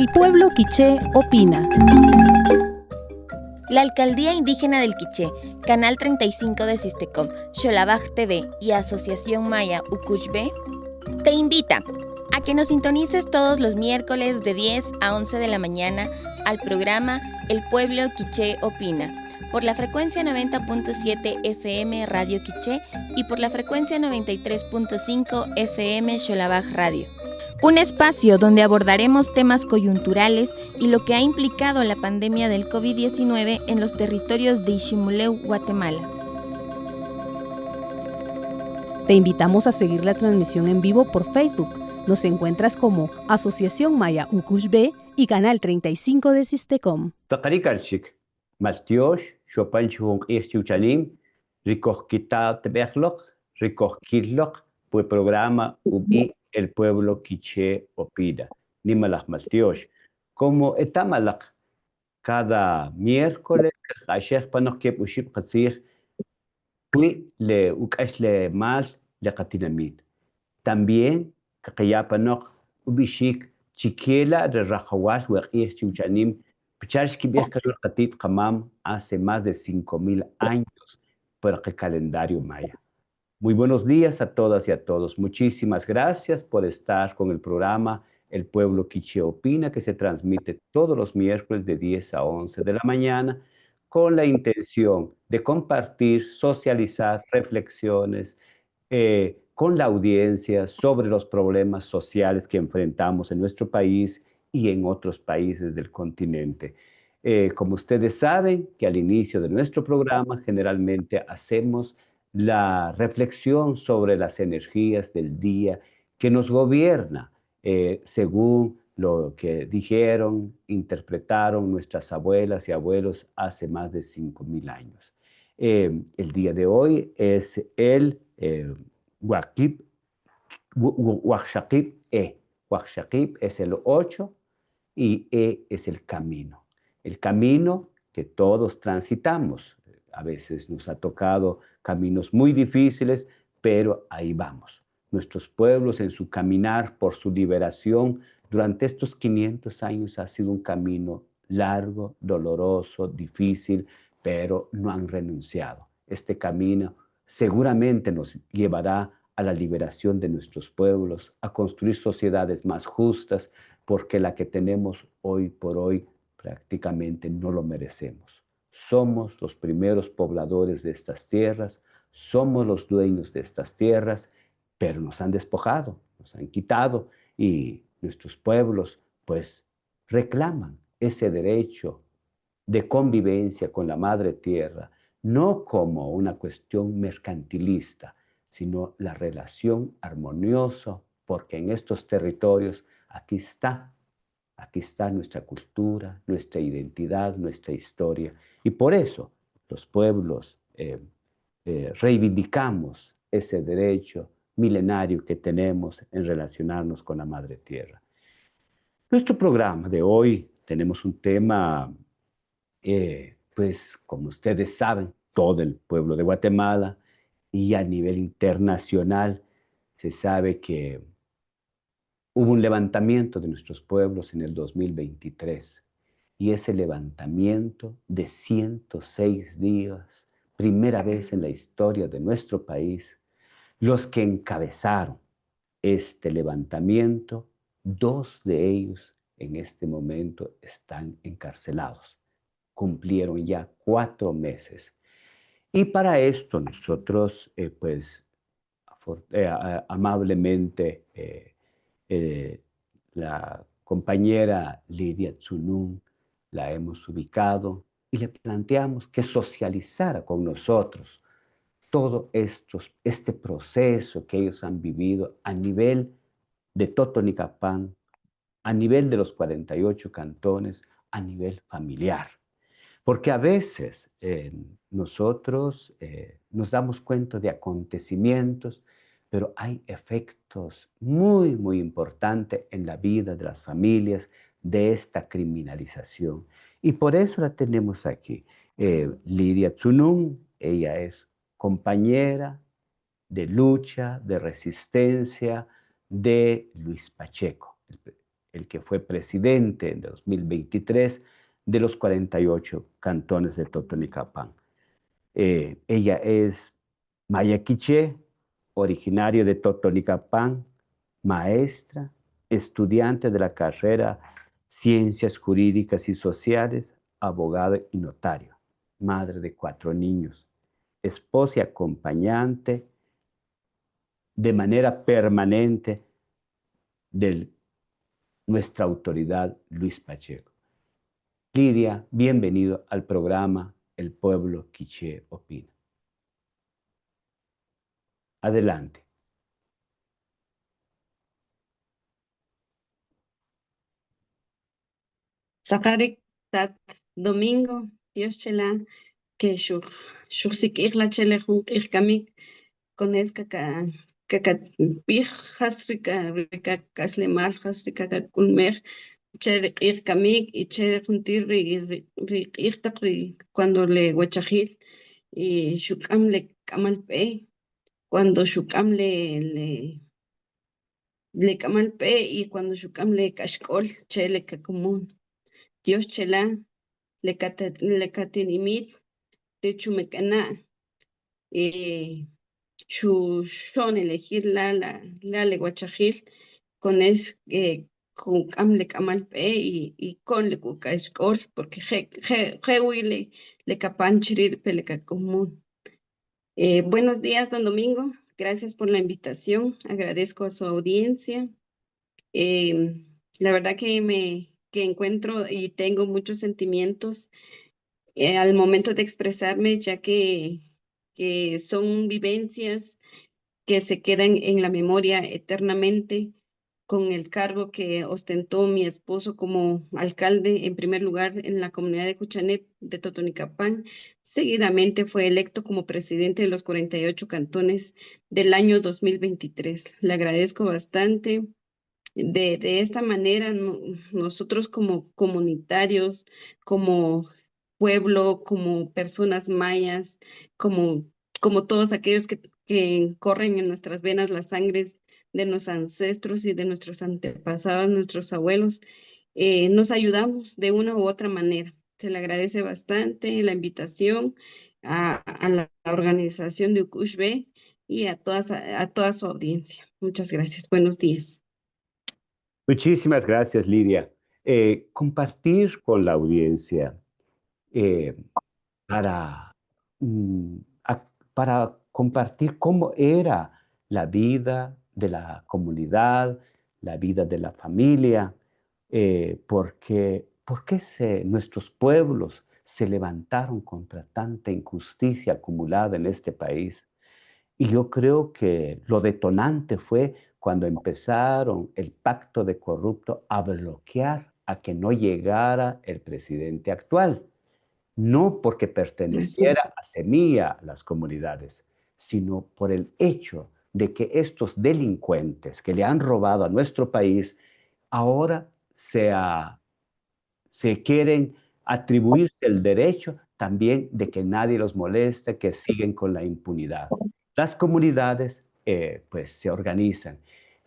El pueblo quiché opina. La Alcaldía Indígena del Quiché, Canal 35 de Sistecom, Xolabaj TV y Asociación Maya Ucushbe te invita a que nos sintonices todos los miércoles de 10 a 11 de la mañana al programa El Pueblo Quiché Opina, por la frecuencia 90.7 FM Radio Quiché y por la frecuencia 93.5 FM Xolabaj Radio. Un espacio donde abordaremos temas coyunturales y lo que ha implicado la pandemia del COVID-19 en los territorios de Iximuleu, Guatemala. Te invitamos a seguir la transmisión en vivo por Facebook. Nos encuentras como Asociación Maya Ucushbe y Canal 35 de Sistecom. Taqarikarchik, Maltiosh, Chopanchung Ischuchanim, Ricojquita Tebejloc, Ricojquilloc, pues programa Ubi El Pueblo Quiché Opida, Nimalach Maltiosh. Como etamalak, cada miércoles, Ashech Panok Kep Uship Katsir, Pui le Ukash le Mal le Katinamid. También, Kakayapanok, Ubishik, Chiquela de Rajawal, Huerich Chuchanim, Pichach Kibier Kalur Katit Kamam, hace más de 5,000 años por el calendario maya. Muy buenos días a todas y a todos. Muchísimas gracias por estar con el programa El Pueblo Quiché Opina, que se transmite todos los miércoles de 10 a 11 de la mañana, con la intención de compartir, socializar reflexiones, con la audiencia sobre los problemas sociales que enfrentamos en nuestro país y en otros países del continente. Como ustedes saben, que al inicio de nuestro programa generalmente hacemos la reflexión sobre las energías del día que nos gobierna, según lo que dijeron, interpretaron nuestras abuelas y abuelos hace más de 5,000 años. El día de hoy es el Huaquib, Huaxaquib E. Huaxaquib es el 8 y E es el camino. El camino que todos transitamos. A veces nos ha tocado caminos muy difíciles, pero ahí vamos. Nuestros pueblos en su caminar por su liberación durante estos 500 años ha sido un camino largo, doloroso, difícil, pero no han renunciado. Este camino seguramente nos llevará a la liberación de nuestros pueblos, a construir sociedades más justas, porque la que tenemos hoy por hoy prácticamente no lo merecemos. Somos los primeros pobladores de estas tierras, somos los dueños de estas tierras, pero nos han despojado, nos han quitado y nuestros pueblos pues reclaman ese derecho de convivencia con la madre tierra, no como una cuestión mercantilista, sino la relación armoniosa, porque en estos territorios aquí está nuestra cultura, nuestra identidad, nuestra historia. Y por eso los pueblos reivindicamos ese derecho milenario que tenemos en relacionarnos con la madre tierra. Nuestro programa de hoy tenemos un tema, pues como ustedes saben, todo el pueblo de Guatemala y a nivel internacional se sabe que hubo un levantamiento de nuestros pueblos en el 2023 y ese levantamiento de 106 días, primera vez en la historia de nuestro país, los que encabezaron este levantamiento, 2 de ellos en este momento están encarcelados. Cumplieron ya 4 meses. Y para esto nosotros, amablemente, la compañera Lidia Tsunun la hemos ubicado y le planteamos que socializara con nosotros todo este proceso que ellos han vivido a nivel de Totonicapán, a nivel de los 48 cantones, a nivel familiar. Porque a veces nosotros nos damos cuenta de acontecimientos, pero hay efectos muy, muy importantes en la vida de las familias de esta criminalización. Y por eso la tenemos aquí. Lidia Tsunun, ella es compañera de lucha, de resistencia de Luis Pacheco, el que fue presidente en 2023 de los 48 cantones de Totonicapán. Ella es maya quiché, originaria de Totonicapán, maestra, estudiante de la carrera Ciencias Jurídicas y Sociales, abogada y notario, madre de 4 niños, esposa y acompañante de manera permanente de nuestra autoridad Luis Pacheco. Lidia, bienvenido al programa El Pueblo Quiché Opina. Adelante. Saqarik tat domingo, Dios chela, que sik la chele junk kamik, con esca ka pijas rica casle maljas rica kulmer, chere kamik y chere juntir cuando le huachajil y shukam le kamalpe, cuando shukam le kamalpe y cuando shukam le kashkol chele ka común. Dios chela, le catenimit, de chumecana, son elegir la leguachajil, con con amle camalpe y con le cucaiscol, porque le capanchirir peleca común. Buenos días, don Domingo. Gracias por la invitación. Agradezco a su audiencia. La verdad que encuentro y tengo muchos sentimientos al momento de expresarme, ya que son vivencias que se quedan en la memoria eternamente con el cargo que ostentó mi esposo como alcalde, en primer lugar en la comunidad de Cuchanep de Totonicapán. Seguidamente fue electo como presidente de los 48 cantones del año 2023. Le agradezco bastante. De esta manera, nosotros como comunitarios, como pueblo, como personas mayas, como todos aquellos que corren en nuestras venas las sangres de nuestros ancestros y de nuestros antepasados, nuestros abuelos, nos ayudamos de una u otra manera. Se le agradece bastante la invitación a la organización de Ukushbe y a toda su audiencia. Muchas gracias. Buenos días. Muchísimas gracias, Lidia. Compartir con la audiencia eh, para, mm, para compartir cómo era la vida de la comunidad, la vida de la familia, por qué nuestros pueblos se levantaron contra tanta injusticia acumulada en este país. Y yo creo que lo detonante fue cuando empezaron el pacto de corrupto a bloquear a que no llegara el presidente actual. No porque perteneciera a Semilla las comunidades, sino por el hecho de que estos delincuentes que le han robado a nuestro país ahora se quieren atribuirse el derecho también de que nadie los moleste, que siguen con la impunidad. Las comunidades pues se organizan,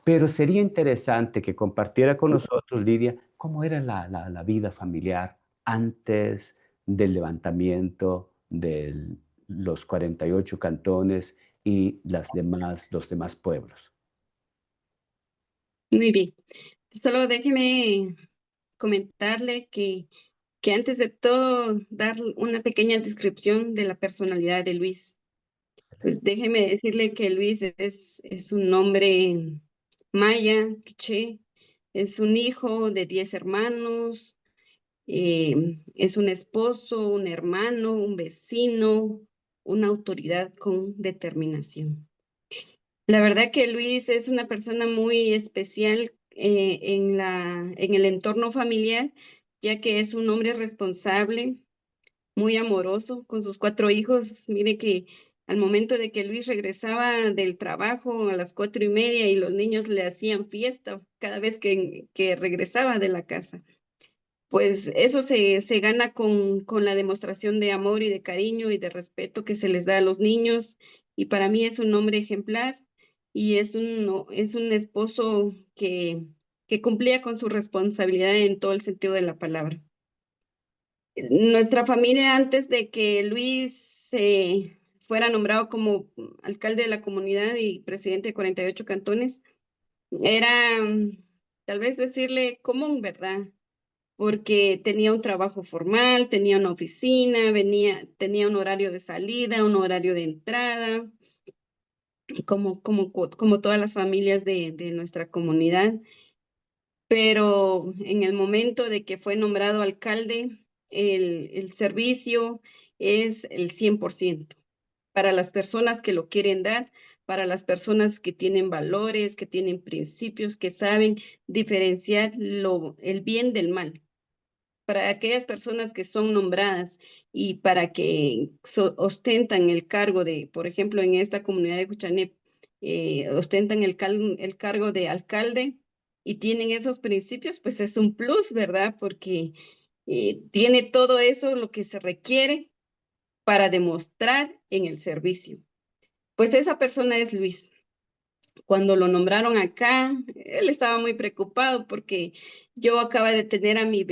pero sería interesante que compartiera con nosotros, Lidia, cómo era la vida familiar antes del levantamiento de los 48 cantones y los demás pueblos. Muy bien. Solo déjeme comentarle que antes de todo dar una pequeña descripción de la personalidad de Luis. Pues déjeme decirle que Luis es un hombre maya, quiché, es un hijo de 10 hermanos, es un esposo, un hermano, un vecino, una autoridad con determinación. La verdad que Luis es una persona muy especial en el entorno familiar, ya que es un hombre responsable, muy amoroso con sus 4 hijos. Mire que al momento de que Luis regresaba del trabajo a las 4:30 y los niños le hacían fiesta cada vez que regresaba de la casa. Pues eso se gana con la demostración de amor y de cariño y de respeto que se les da a los niños. Y para mí es un hombre ejemplar y es un esposo que que cumplía con su responsabilidad en todo el sentido de la palabra. Nuestra familia, antes de que Luis fuera nombrado como alcalde de la comunidad y presidente de 48 cantones, era tal vez decirle común, ¿verdad? Porque tenía un trabajo formal, tenía una oficina, tenía un horario de salida, un horario de entrada, como todas las familias de nuestra comunidad. Pero en el momento de que fue nombrado alcalde, el servicio es el 100% para las personas que lo quieren dar, para las personas que tienen valores, que tienen principios, que saben diferenciar el bien del mal. Para aquellas personas que son nombradas y para que ostentan el cargo de, por ejemplo, en esta comunidad de Cuchanep, ostentan el cargo de alcalde y tienen esos principios, pues es un plus, ¿verdad? Porque tiene todo eso lo que se requiere para demostrar en el servicio. Pues esa persona es Luis. Cuando lo nombraron acá, él estaba muy preocupado porque yo acaba de tener a mi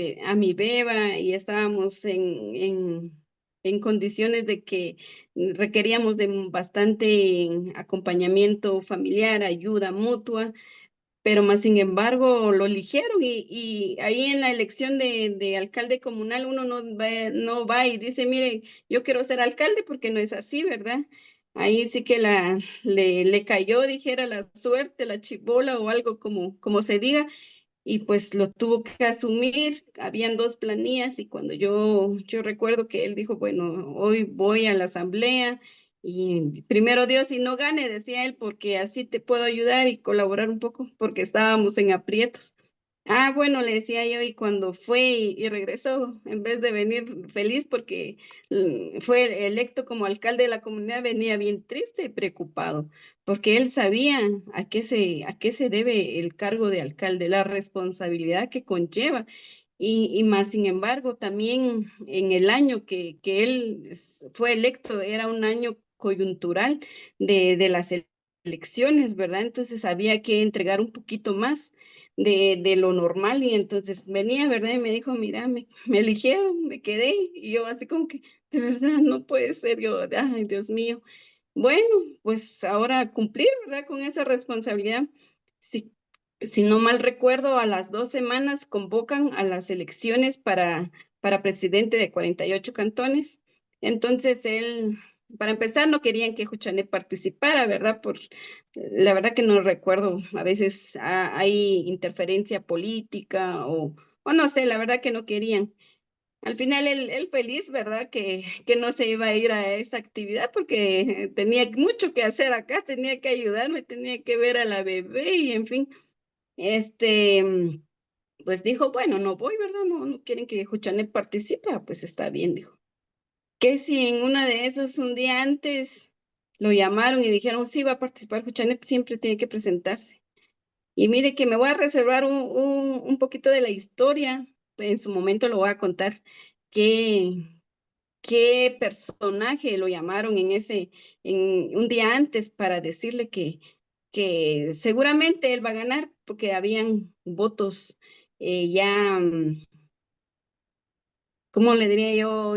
beba y estábamos en condiciones de que requeríamos de bastante acompañamiento familiar, ayuda mutua, pero más sin embargo lo eligieron y ahí en la elección de alcalde comunal uno no va y dice, mire, yo quiero ser alcalde porque no es así, ¿verdad? Ahí sí que le cayó, dijera, la suerte, la chibola o algo como se diga, y pues lo tuvo que asumir. Habían dos planillas y cuando yo recuerdo que él dijo, bueno, hoy voy a la asamblea y primero Dios y no gane, decía él, porque así te puedo ayudar y colaborar un poco, porque estábamos en aprietos. Ah, bueno, le decía yo, y cuando fue y regresó, en vez de venir feliz porque fue electo como alcalde de la comunidad, venía bien triste y preocupado, porque él sabía a qué se debe el cargo de alcalde, la responsabilidad que conlleva. Y más sin embargo, también en el año que él fue electo, era un año coyuntural de las elecciones, ¿verdad? Entonces había que entregar un poquito más de lo normal y entonces venía, ¿verdad? Y me dijo, mira, me eligieron, me quedé y yo así como que, de verdad, no puede ser, yo, ay, Dios mío. Bueno, pues ahora cumplir, ¿verdad? Con esa responsabilidad. Si, si no mal recuerdo, a las 2 semanas convocan a las elecciones para presidente de 48 cantones. Entonces él, para empezar, no querían que Juchané participara, ¿verdad? La verdad que no recuerdo, a veces hay interferencia política o no sé, la verdad que no querían. Al final él feliz, ¿verdad? Que no se iba a ir a esa actividad porque tenía mucho que hacer acá, tenía que ayudarme, tenía que ver a la bebé y en fin, pues dijo, bueno, no voy, ¿verdad? No quieren que Juchanet participe, pues está bien, dijo. Que si en una de esas un día antes lo llamaron y dijeron, sí, va a participar Juchanet, siempre tiene que presentarse. Y mire que me voy a reservar un poquito de la historia, en su momento lo voy a contar, qué, qué personaje lo llamaron en un día antes para decirle que seguramente él va a ganar porque habían votos ya, ¿cómo le diría yo?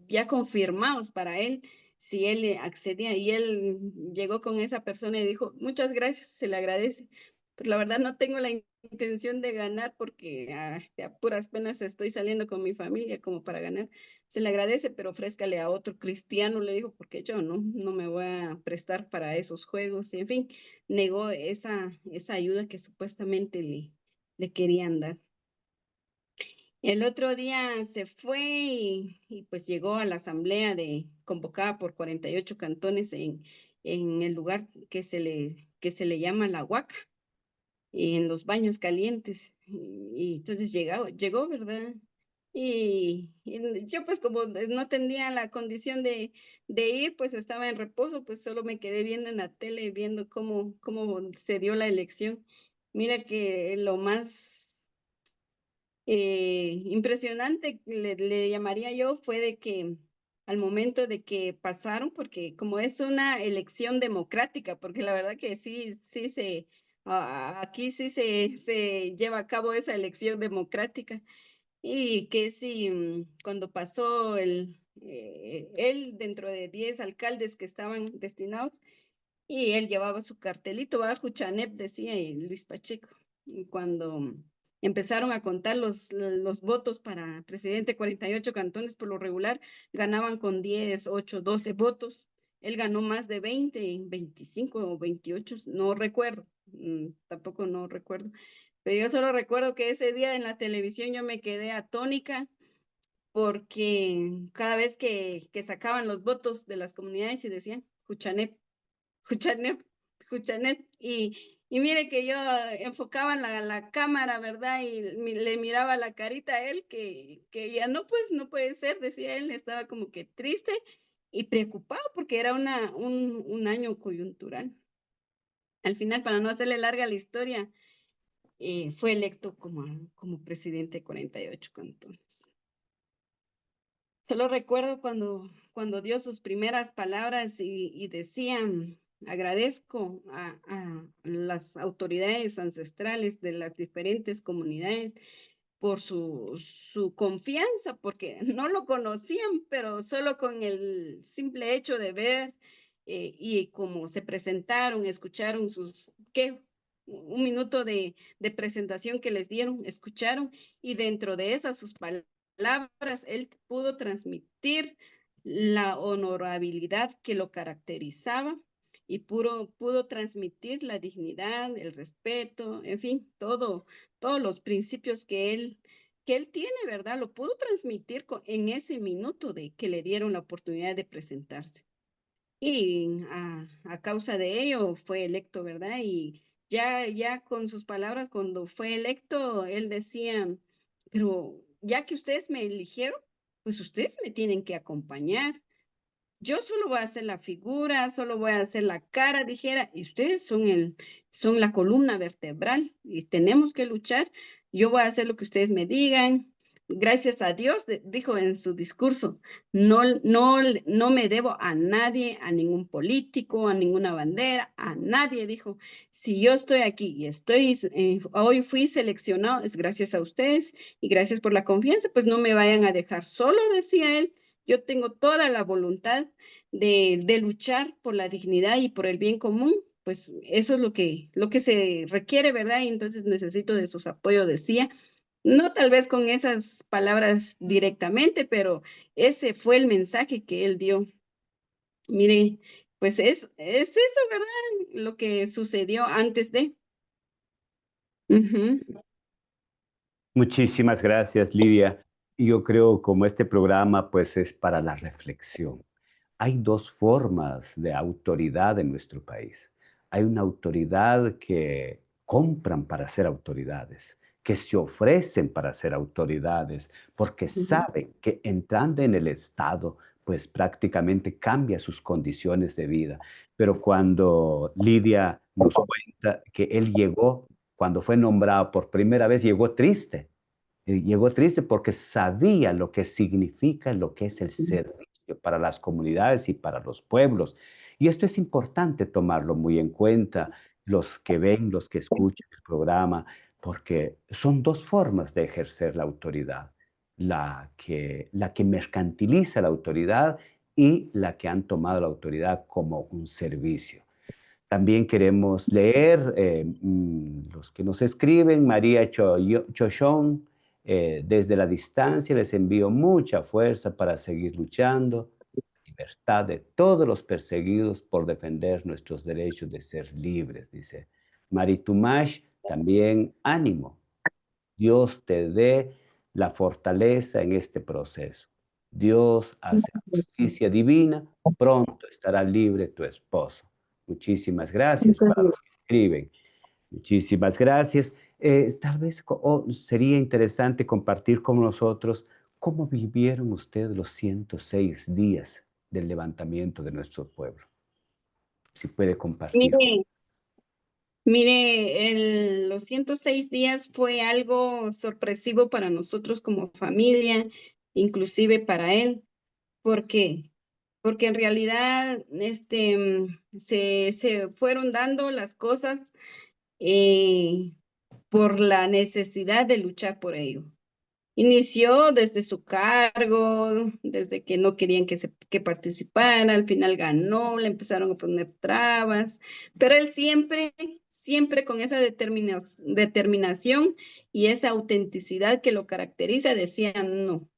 Ya confirmados para él, si él accedía. Y él llegó con esa persona y dijo, muchas gracias, se le agradece. Pero la verdad no tengo la intención de ganar porque a puras penas estoy saliendo con mi familia como para ganar. Se le agradece, pero ofrézcale a otro cristiano, le dijo, porque yo no me voy a prestar para esos juegos. Y en fin, negó esa ayuda que supuestamente le querían dar. El otro día se fue y pues llegó a la asamblea convocada por 48 cantones en el lugar que se le llama La Huaca, y en los baños calientes. Y entonces llegó, ¿verdad? Y yo pues como no tenía la condición de ir, pues estaba en reposo, pues solo me quedé viendo en la tele, viendo cómo se dio la elección. Mira que lo más impresionante, le llamaría yo, fue de que al momento de que pasaron, porque como es una elección democrática, porque la verdad que sí aquí sí se lleva a cabo esa elección democrática. Y que si cuando pasó él dentro de 10 alcaldes que estaban destinados, y él llevaba su cartelito, bajo Chanep decía, y Luis Pacheco. Y cuando empezaron a contar los votos para presidente, 48 cantones por lo regular ganaban con 10, 8, 12 votos. Él ganó más de 20, 25 o 28, no recuerdo, tampoco no recuerdo. Pero yo solo recuerdo que ese día en la televisión yo me quedé atónica porque cada vez que sacaban los votos de las comunidades y decían Juchanep, Juchanep, Juchanep, y mire que yo enfocaba la cámara, ¿verdad? Y le miraba la carita a él que ya no, pues no puede ser, decía él, estaba como que triste y preocupado porque era un año coyuntural. Al final, para no hacerle larga la historia, fue electo como presidente de 48 cantones. Solo recuerdo cuando dio sus primeras palabras y decía, agradezco a las autoridades ancestrales de las diferentes comunidades por su confianza, porque no lo conocían, pero solo con el simple hecho de ver y cómo se presentaron, escucharon un minuto de presentación que les dieron, escucharon, y dentro de esas sus palabras, él pudo transmitir la honorabilidad que lo caracterizaba y pudo transmitir la dignidad, el respeto, en fin, todos los principios que él tiene, ¿verdad? Lo pudo transmitir en ese minuto de que le dieron la oportunidad de presentarse. Y a causa de ello fue electo, ¿verdad? Y ya con sus palabras, cuando fue electo, él decía, pero ya que ustedes me eligieron, pues ustedes me tienen que acompañar. Yo solo voy a hacer la figura, solo voy a hacer la cara, dijera, y ustedes son la columna vertebral y tenemos que luchar. Yo voy a hacer lo que ustedes me digan. Gracias a Dios, dijo en su discurso, no me debo a nadie, a ningún político, a ninguna bandera, a nadie, dijo. Si yo estoy aquí y hoy fui seleccionado, es gracias a ustedes y gracias por la confianza, pues no me vayan a dejar solo, decía él. Yo tengo toda la voluntad de luchar por la dignidad y por el bien común, pues eso es lo que se requiere, ¿verdad? Y entonces necesito de sus apoyos, decía. No tal vez con esas palabras directamente, pero ese fue el mensaje que él dio. Mire, pues es eso, ¿verdad? Lo que sucedió antes de. Ujú, Muchísimas gracias, Lidia. Yo creo como este programa pues es para la reflexión. Hay dos formas de autoridad en nuestro país. Hay una autoridad que compran para ser autoridades, que se ofrecen para ser autoridades, porque ujú, saben que entrando en el Estado, pues prácticamente cambia sus condiciones de vida. Pero cuando Lidia nos cuenta que él llegó, cuando fue nombrado por primera vez, llegó triste porque sabía lo que significa, lo que es el ujú, servicio para las comunidades y para los pueblos. Y esto es importante tomarlo muy en cuenta, los que ven, los que escuchan el programa, porque son dos formas de ejercer la autoridad, la que mercantiliza la autoridad y la que han tomado la autoridad como un servicio. También queremos leer los que nos escriben. María Chochón, desde la distancia les envío mucha fuerza para seguir luchando. Libertad de todos los perseguidos por defender nuestros derechos de ser libres, dice. Maritumash, también ánimo. Dios te dé la fortaleza en este proceso. Dios hace justicia divina, pronto estará libre tu esposo. Muchísimas gracias para los que escriben. Muchísimas gracias. Tal vez sería interesante compartir con nosotros cómo vivieron ustedes los 106 días del levantamiento de nuestro pueblo. Si puede compartir. Mire, mire, los 106 días fue algo sorpresivo para nosotros como familia, inclusive para él. ¿Por qué? Porque en realidad se fueron dando las cosas eh, por la necesidad de luchar por ello. Inició desde su cargo, desde que no querían que participara, al final ganó, le empezaron a poner trabas, pero él siempre, siempre con esa determinación y esa autenticidad que lo caracteriza, decía, no,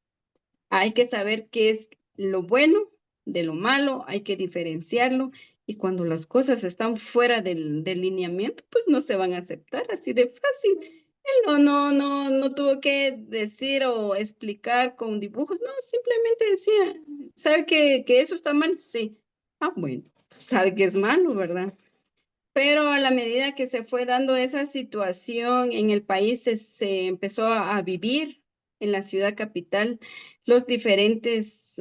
hay que saber qué es lo bueno de lo malo, hay que diferenciarlo y cuando las cosas están fuera del lineamiento, pues no se van a aceptar así de fácil. Él no tuvo que decir o explicar con dibujos, no, simplemente decía, ¿sabe que eso está mal? Sí. Ah, bueno, sabe que es malo, ¿verdad? Pero a la medida que se fue dando esa situación en el país, se empezó a vivir en la ciudad capital los diferentes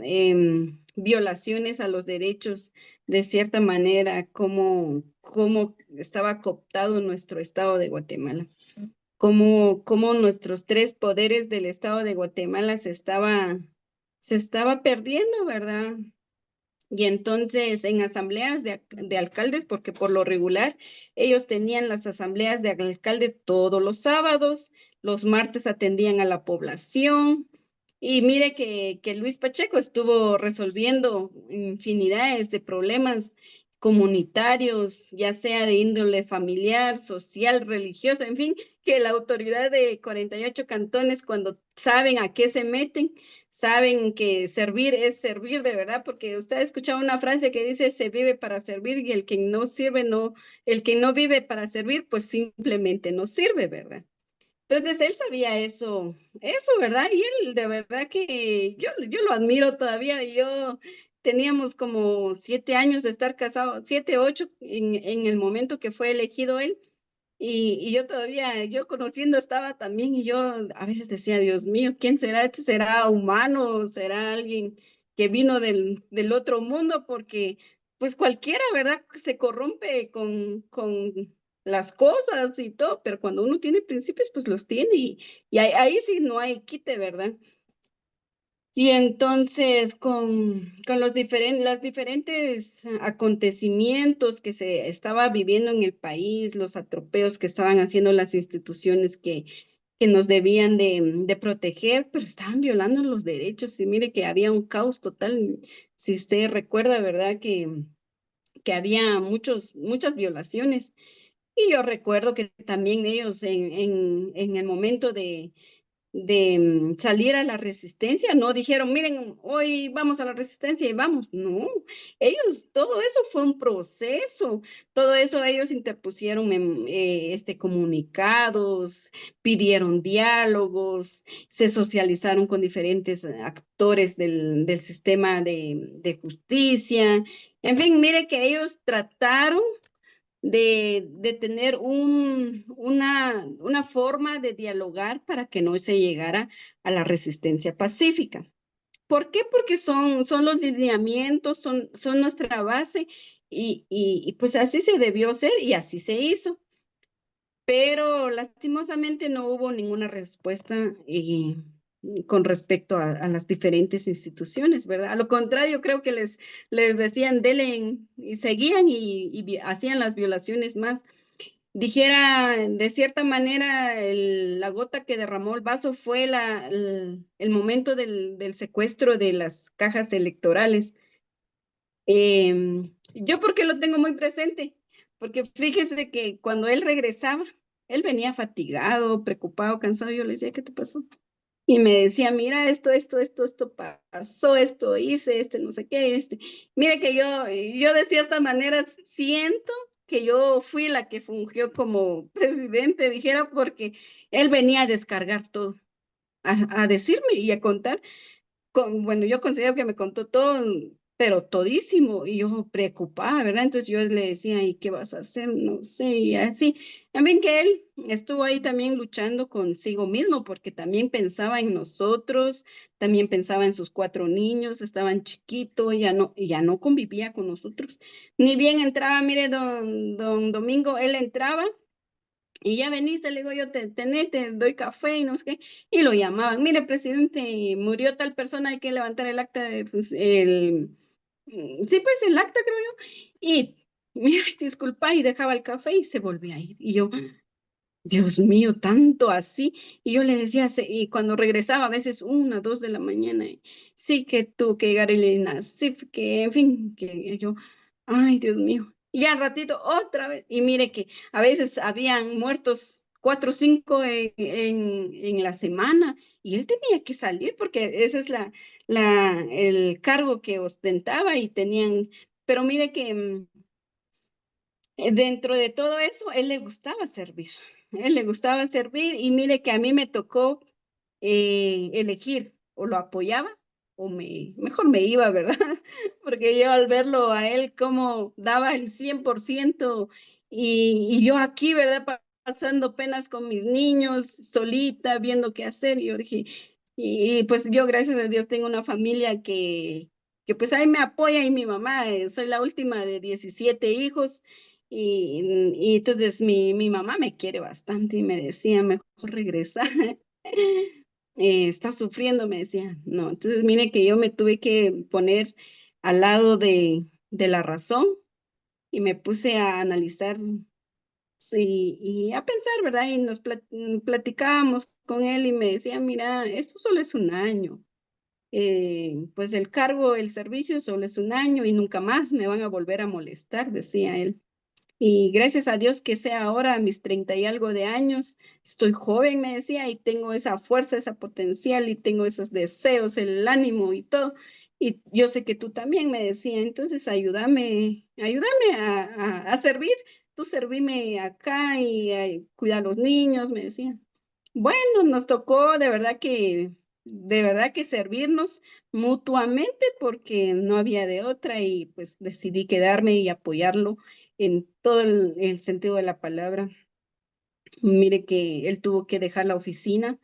violaciones a los derechos, de cierta manera, como estaba cooptado nuestro estado de Guatemala, como nuestros tres poderes del estado de Guatemala se estaba perdiendo, ¿verdad? Y entonces en asambleas de alcaldes, porque por lo regular ellos tenían las asambleas de alcalde todos los sábados, los martes atendían a la población. Y mire que Luis Pacheco estuvo resolviendo infinidades de problemas comunitarios, ya sea de índole familiar, social, religioso, en fin, que la autoridad de 48 cantones, cuando saben a qué se meten, saben que servir es servir de verdad, porque usted ha escuchado una frase que dice se vive para servir y el que no sirve no, el que no vive para servir, pues simplemente no sirve, ¿verdad? Entonces él sabía eso, ¿verdad? Y él de verdad que yo lo admiro todavía. Yo teníamos como 7 años de estar casados, 7, 8 en el momento que fue elegido él. Y yo todavía, yo conociendo estaba también y yo a veces decía, Dios mío, ¿quién será? ¿Este será humano? ¿Será alguien que vino del otro mundo? Porque pues cualquiera, ¿verdad? Se corrompe con las cosas y todo, pero cuando uno tiene principios, pues los tiene y ahí sí no hay quite, ¿verdad? Y entonces, con las diferentes acontecimientos que se estaba viviendo en el país, los atropellos que estaban haciendo las instituciones que nos debían de proteger, pero estaban violando los derechos. Y mire que había un caos total. Si usted recuerda, ¿verdad? Que había muchas violaciones. Y yo recuerdo que también ellos en el momento de salir a la resistencia, no dijeron, miren, hoy vamos a la resistencia y vamos, no, ellos, todo eso fue un proceso, todo eso ellos interpusieron comunicados, pidieron diálogos, se socializaron con diferentes actores del sistema de justicia, en fin, mire que ellos trataron de tener una forma de dialogar para que no se llegara a la resistencia pacífica. ¿Por qué? Porque son los lineamientos, son nuestra base y pues así se debió ser y así se hizo. Pero lastimosamente no hubo ninguna respuesta con respecto a las diferentes instituciones, ¿verdad? A lo contrario, creo que les decían, dele, y seguían y hacían las violaciones más. Dijera, de cierta manera, la gota que derramó el vaso fue el momento del secuestro de las cajas electorales. Yo porque lo tengo muy presente, porque fíjese que cuando él regresaba, él venía fatigado, preocupado, cansado, yo le decía, ¿qué te pasó? Y me decía, mira, esto pasó, esto hice, no sé qué, Mire que yo de cierta manera siento que yo fui la que fungió como presidente, dijera, porque él venía a descargar todo, a decirme y a contar bueno, yo considero que me contó todo, pero todísimo, y yo preocupada, ¿verdad? Entonces yo le decía, ¿y qué vas a hacer? No sé, y así. También que él estuvo ahí también luchando consigo mismo, porque también pensaba en nosotros, también pensaba en sus 4 niños, estaban chiquitos, ya no convivía con nosotros. Ni bien entraba, mire, don Domingo, él entraba. Y ya veniste, le digo yo, te doy café y no sé qué. Y lo llamaban, mire, presidente, murió tal persona, hay que levantar el acta sí, pues el acta, creo yo. Y mira, disculpa, y dejaba el café y se volvía a ir. Y yo, Dios mío, tanto así. Y yo le decía, y cuando regresaba a veces 1, 2 de la mañana, sí que tuvo que llegar Elena, sí que, en fin, que yo, ay, Dios mío. Y al ratito otra vez, y mire que a veces habían muertos 4 o 5 en la semana, y él tenía que salir porque ese es el cargo que ostentaba y tenían, pero mire que dentro de todo eso, él le gustaba servir. Él le gustaba servir y mire que a mí me tocó elegir o lo apoyaba o mejor me iba, ¿verdad? Porque yo al verlo a él como daba el 100% y yo aquí, ¿verdad? Pasando penas con mis niños, solita, viendo qué hacer. Y yo dije, y pues yo gracias a Dios tengo una familia que pues ahí me apoya y mi mamá, soy la última de 17 hijos y entonces mi mamá me quiere bastante y me decía, mejor regresa, está sufriendo, me decía. No, entonces mire que yo me tuve que poner al lado de la razón y me puse a analizar sí, y a pensar, ¿verdad? Y nos platicábamos con él y me decía, mira, esto solo es un año. Pues el cargo, el servicio solo es un año y nunca más me van a volver a molestar, decía él. Y gracias a Dios que sea ahora a mis 30 y algo de años, estoy joven, me decía, y tengo esa fuerza, esa potencial y tengo esos deseos, el ánimo y todo. Y yo sé que tú también me decía, entonces ayúdame a servir, tú servime acá y cuida a los niños, me decía. Bueno, nos tocó de verdad que servirnos mutuamente porque no había de otra y pues decidí quedarme y apoyarlo en todo el sentido de la palabra. Mire que él tuvo que dejar la oficina,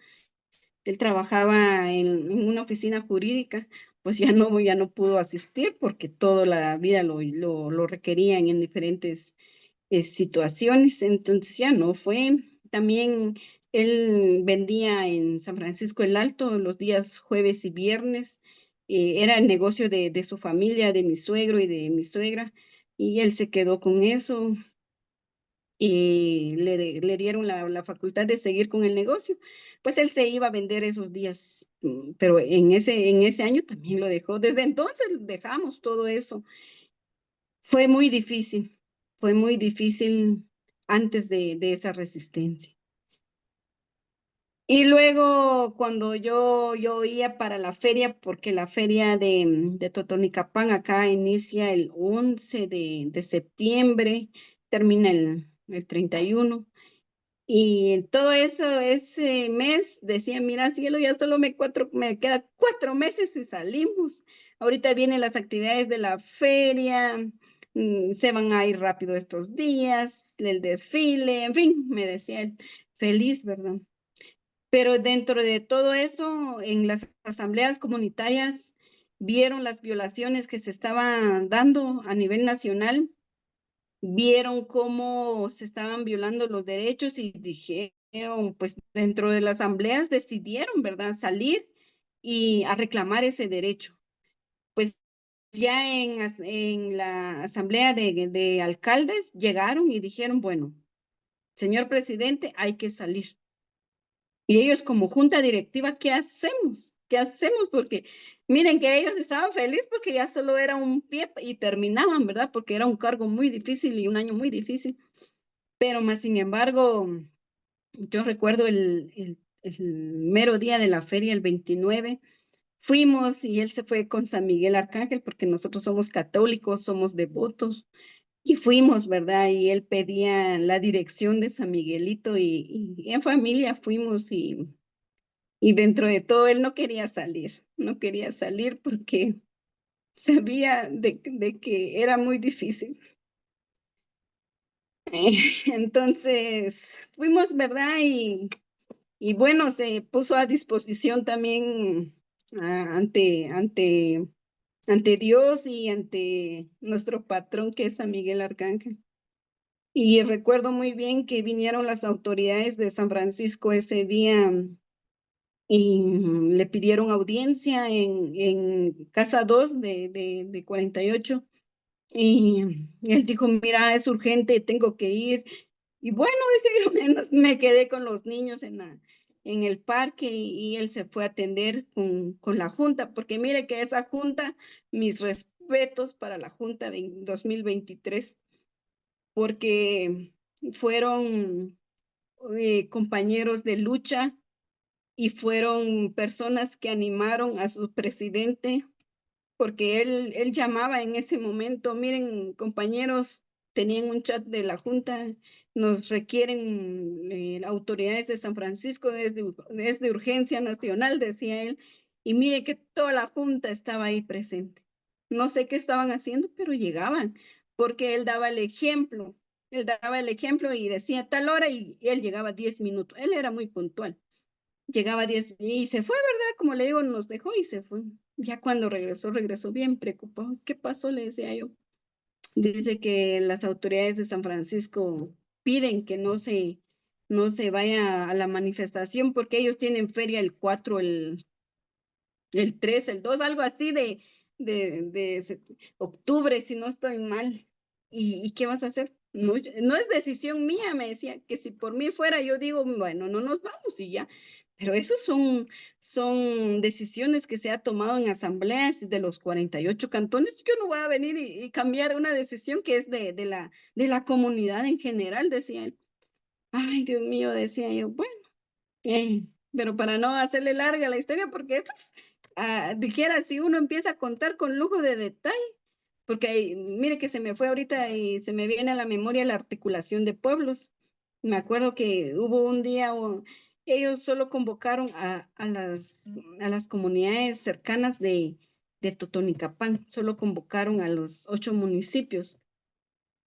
él trabajaba en una oficina jurídica, pues ya no pudo asistir porque toda la vida lo requerían en diferentes situaciones, entonces ya no fue. También él vendía en San Francisco el Alto los días jueves y viernes, era el negocio de su familia, de mi suegro y de mi suegra, y él se quedó con eso y le dieron la facultad de seguir con el negocio. Pues él se iba a vender esos días, pero en ese año también lo dejó. Desde entonces dejamos todo eso. Fue muy difícil antes de esa resistencia. Y luego cuando yo iba para la feria, porque la feria de Totonicapán acá inicia el 11 de septiembre, termina el 31. Y en todo eso, ese mes, decía, mira, cielo, ya solo me queda 4 meses y salimos. Ahorita vienen las actividades de la feria, se van a ir rápido estos días, el desfile, en fin, me decía él, feliz, ¿verdad? Pero dentro de todo eso, en las asambleas comunitarias, vieron las violaciones que se estaban dando a nivel nacional, vieron cómo se estaban violando los derechos y dijeron, pues dentro de las asambleas decidieron, ¿verdad?, salir y a reclamar ese derecho. Pues ya en la asamblea de alcaldes llegaron y dijeron, bueno, señor presidente, hay que salir. Y ellos como junta directiva, ¿qué hacemos? ¿Qué hacemos? Porque miren que ellos estaban felices porque ya solo era un pie y terminaban, ¿verdad? Porque era un cargo muy difícil y un año muy difícil. Pero más sin embargo, yo recuerdo el mero día de la feria, el 29, fuimos y él se fue con San Miguel Arcángel porque nosotros somos católicos, somos devotos. Y fuimos, ¿verdad? Y él pedía la dirección de San Miguelito y en familia fuimos y dentro de todo él no quería salir porque sabía de que era muy difícil. Entonces fuimos, ¿verdad? Y bueno, se puso a disposición también ante Dios y ante nuestro patrón que es San Miguel Arcángel. Y recuerdo muy bien que vinieron las autoridades de San Francisco ese día y le pidieron audiencia en Casa 2 de 48 Y él dijo, mira, es urgente, tengo que ir. Y bueno, dije, yo me quedé con los niños en el parque y él se fue a atender con la junta, porque mire que esa junta, mis respetos para la junta de 2023, porque fueron compañeros de lucha y fueron personas que animaron a su presidente porque él llamaba en ese momento, miren, compañeros, tenían un chat de la Junta, nos requieren autoridades de San Francisco, es de urgencia nacional, decía él, y mire que toda la Junta estaba ahí presente. No sé qué estaban haciendo, pero llegaban, porque él daba el ejemplo y decía tal hora y él llegaba 10 minutos, él era muy puntual. Llegaba 10 y se fue, ¿verdad? Como le digo, nos dejó y se fue. Ya cuando regresó, regresó bien preocupado. ¿Qué pasó? Le decía yo. Dice que las autoridades de San Francisco piden que no se vaya a la manifestación porque ellos tienen feria el 4 el 3 el 2 algo así de octubre, si no estoy mal. ¿Y qué vas a hacer? No, no es decisión mía, me decía, que si por mí fuera, yo digo, bueno, no nos vamos y ya. Pero esos son decisiones que se ha tomado en asambleas de los 48 cantones. Yo no voy a venir y cambiar una decisión que es de la comunidad en general, decía él. Ay, Dios mío, decía yo, bueno. Eh, pero para no hacerle larga la historia, porque esto es, dijera, si uno empieza a contar con lujo de detalle, porque mire que se me fue ahorita y se me viene a la memoria la articulación de pueblos. Me acuerdo que hubo un día, ellos solo convocaron a las comunidades cercanas de Totonicapán, solo convocaron a los 8 municipios.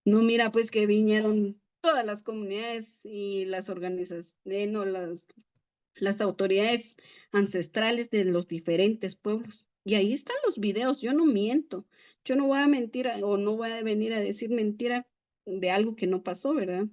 No, mira, pues que vinieron todas las comunidades y las organizaciones, no, las autoridades ancestrales de los diferentes pueblos. Y ahí están los videos, yo no miento, yo no voy a mentir o no voy a venir a decir mentira de algo que no pasó, ¿verdad?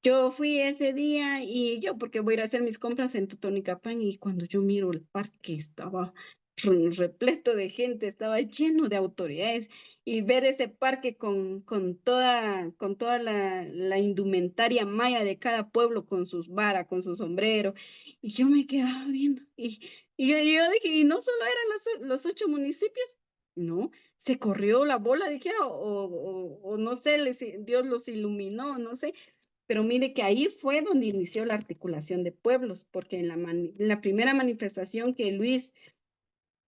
Yo fui ese día y yo, porque voy a ir a hacer mis compras en Totonicapán y cuando yo miro el parque estaba repleto de gente, estaba lleno de autoridades y ver ese parque con toda la indumentaria maya de cada pueblo, con sus varas, con su sombrero, y yo me quedaba viendo y yo dije, ¿y no solo eran los 8 municipios? No, se corrió la bola, dijera, o no sé, Dios los iluminó, no sé, pero mire que ahí fue donde inició la articulación de pueblos, porque en la primera manifestación que Luis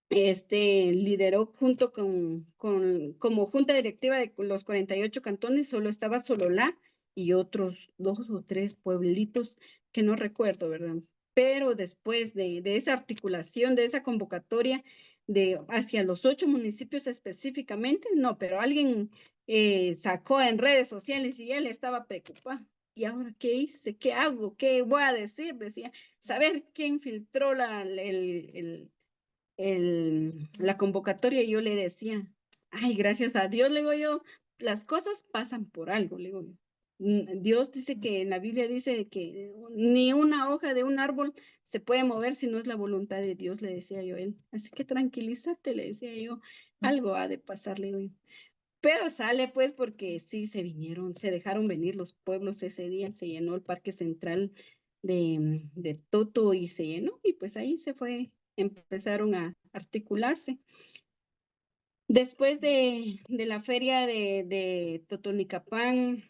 lideró junto como junta directiva de los 48 cantones, solo estaba Sololá y otros 2 o 3 pueblitos que no recuerdo, ¿verdad? Pero después de esa articulación, de esa convocatoria hacia los 8 municipios específicamente, no, pero alguien sacó en redes sociales y él estaba preocupado. ¿Y ahora qué hice? ¿Qué hago? ¿Qué voy a decir? Decía, saber quién filtró la convocatoria y yo le decía, ay, gracias a Dios, le digo yo, las cosas pasan por algo, le digo yo. Dios dice que en la Biblia dice que ni una hoja de un árbol se puede mover si no es la voluntad de Dios, le decía yo a él. Así que tranquilízate, le decía yo, algo ha de pasar, le digo yo. Pero sale pues porque sí se vinieron, se dejaron venir los pueblos ese día, se llenó el Parque Central de Toto y se llenó y pues ahí se fue, empezaron a articularse. Después de la feria de Totonicapán,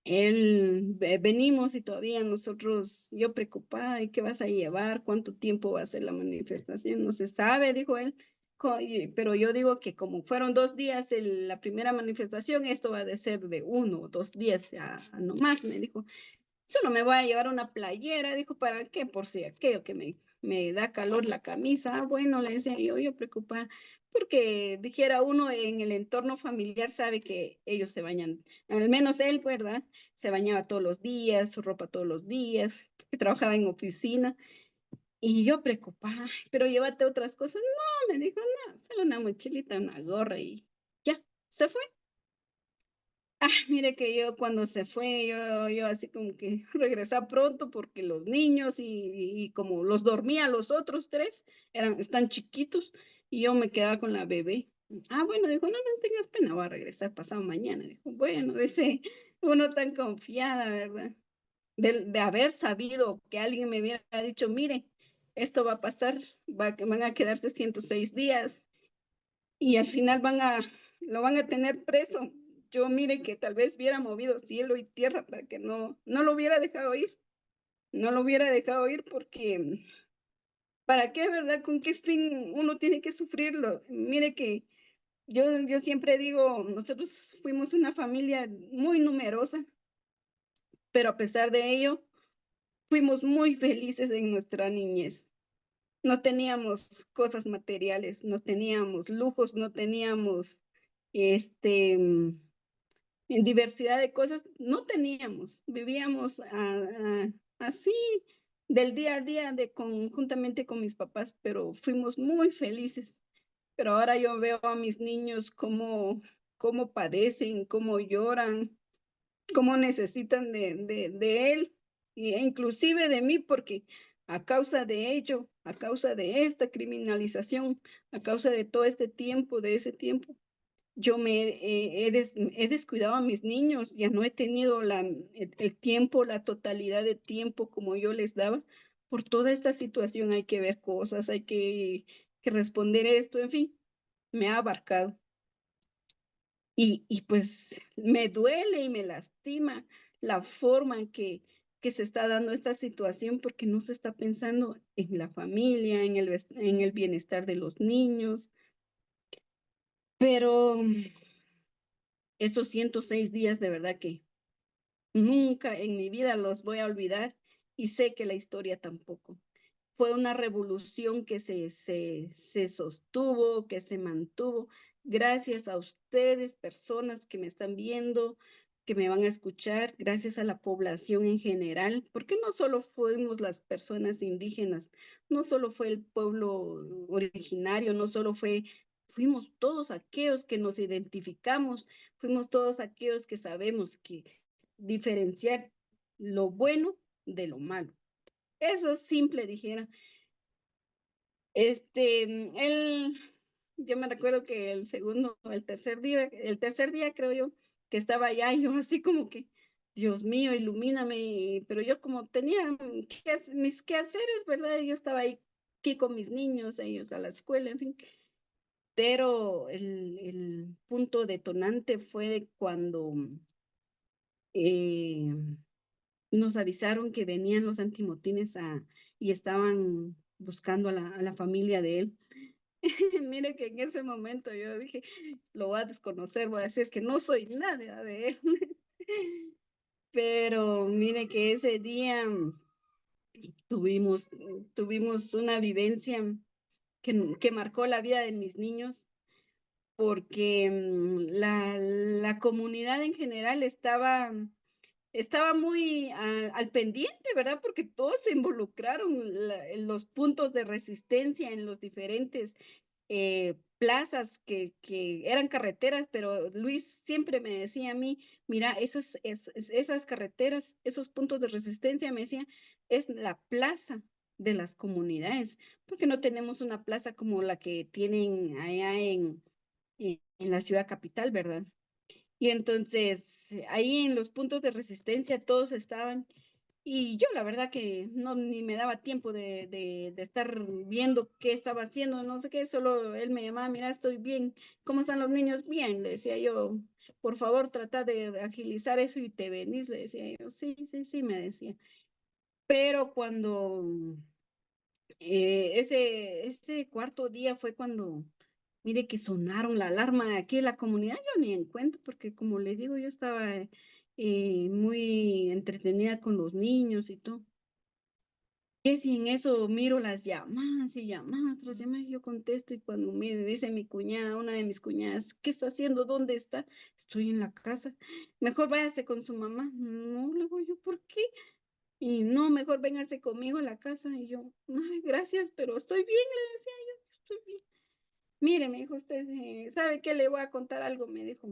venimos y todavía nosotros, yo preocupada, ¿y qué vas a llevar? ¿Cuánto tiempo va a ser la manifestación? No se sabe, dijo él. Pero yo digo que como fueron 2 días la primera manifestación, esto va a ser de 1 o 2 días no más, me dijo. Solo me voy a llevar una playera, dijo, ¿para qué? Por si aquello que me da calor la camisa. Bueno, le decía yo preocupada, porque dijera uno en el entorno familiar sabe que ellos se bañan, al menos él, ¿verdad? Se bañaba todos los días, su ropa todos los días, que trabajaba en oficina. Y yo preocupada, pero llévate otras cosas. No, me dijo, no, solo una mochilita, una gorra y ya, se fue. Mire que yo cuando se fue, yo así como que regresaba pronto porque los niños y como los dormía los otros 3, están chiquitos y yo me quedaba con la bebé. Bueno, dijo, no, no tengas pena, voy a regresar pasado mañana. Dijo, bueno, dice, uno tan confiada, ¿verdad? De haber sabido que alguien me hubiera dicho, mire, esto va a pasar, van a quedarse 106 días y al final lo van a tener preso. Yo mire que tal vez hubiera movido cielo y tierra para que no lo hubiera dejado ir. No lo hubiera dejado ir porque, ¿para qué, verdad? ¿Con qué fin uno tiene que sufrirlo? Mire que yo siempre digo, nosotros fuimos una familia muy numerosa, pero a pesar de ello, fuimos muy felices en nuestra niñez. No teníamos cosas materiales, no teníamos lujos, no teníamos en diversidad de cosas, no teníamos. Vivíamos así del día a día conjuntamente con mis papás, pero fuimos muy felices. Pero ahora yo veo a mis niños cómo padecen, cómo lloran, cómo necesitan de él, e inclusive de mí, porque a causa de ello, a causa de esta criminalización, a causa de todo este tiempo, de ese tiempo, yo he descuidado a mis niños, ya no he tenido el tiempo, la totalidad de tiempo como yo les daba. Por toda esta situación hay que ver cosas, hay que responder esto, en fin, me ha abarcado. Y pues me duele y me lastima la forma en que se está dando esta situación porque no se está pensando en la familia, en el bienestar de los niños. Pero esos 106 días de verdad que nunca en mi vida los voy a olvidar y sé que la historia tampoco. Fue una revolución que se sostuvo, que se mantuvo, gracias a ustedes, personas que me están viendo, que me van a escuchar, gracias a la población en general, porque no solo fuimos las personas indígenas, no solo fue el pueblo originario, no solo fuimos todos aquellos que nos identificamos, fuimos todos aquellos que sabemos que diferenciar lo bueno de lo malo. Eso es simple, dijera. Él, yo me recuerdo que el tercer día creo yo, que estaba allá y yo así como que, Dios mío, ilumíname, pero yo como tenía mis quehaceres, ¿verdad? Yo estaba ahí aquí con mis niños, ellos a la escuela, en fin. Pero el punto detonante fue de cuando eh, nos avisaron que venían los antimotines y estaban buscando a la familia de él. Mire que en ese momento yo dije, lo voy a desconocer, voy a decir que no soy nada de él. Pero mire que ese día tuvimos una vivencia que marcó la vida de mis niños porque la comunidad en general estaba muy al pendiente, ¿verdad? Porque todos se involucraron en los puntos de resistencia en los diferentes plazas que eran carreteras, pero Luis siempre me decía a mí, mira, esas carreteras, esos puntos de resistencia, me decía, es la plaza de las comunidades, porque no tenemos una plaza como la que tienen allá en la ciudad capital, ¿verdad? Y entonces ahí en los puntos de resistencia todos estaban y yo la verdad que no ni me daba tiempo de estar viendo qué estaba haciendo, no sé qué, solo él me llamaba, mira, estoy bien, ¿cómo están los niños? Bien, le decía yo, por favor, trata de agilizar eso y te venís, le decía yo, sí, sí, sí, me decía. Pero cuando ese cuarto día fue cuando, mire que sonaron la alarma de aquí de la comunidad, yo ni en cuenta, porque como le digo, yo estaba muy entretenida con los niños y todo. Que si en eso miro las llamadas y llamadas tras llamadas, yo contesto y cuando me dice mi cuñada, una de mis cuñadas, ¿qué está haciendo? ¿Dónde está? Estoy en la casa. Mejor váyase con su mamá. No, le digo yo, ¿por qué? Y no, mejor véngase conmigo a la casa. Y yo, ay, gracias, pero estoy bien, le decía yo, estoy bien. Mire, me dijo usted, ¿sabe qué? Le voy a contar algo, me dijo.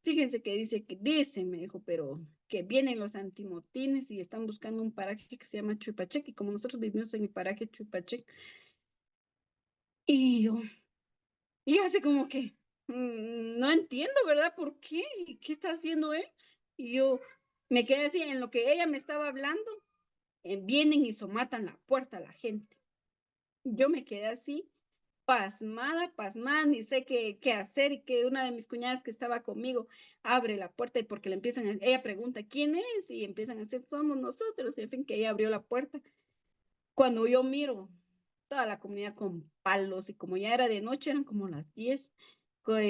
Fíjense que dice, me dijo, pero que vienen los antimotines y están buscando un paraje que se llama Chuipachec, y como nosotros vivimos en el paraje Chuipachec, y yo así como que, no entiendo, ¿verdad? ¿Por qué? ¿Qué está haciendo él? Y yo me quedé así en lo que ella me estaba hablando, vienen y somatan la puerta a la gente. Yo me quedé así, pasmada, pasmada, ni sé qué hacer, y que una de mis cuñadas que estaba conmigo abre la puerta y porque le empiezan ella pregunta, ¿quién es? Y empiezan a decir, somos nosotros, y en fin, que ella abrió la puerta. Cuando yo miro toda la comunidad con palos y como ya era de noche, eran como las 10,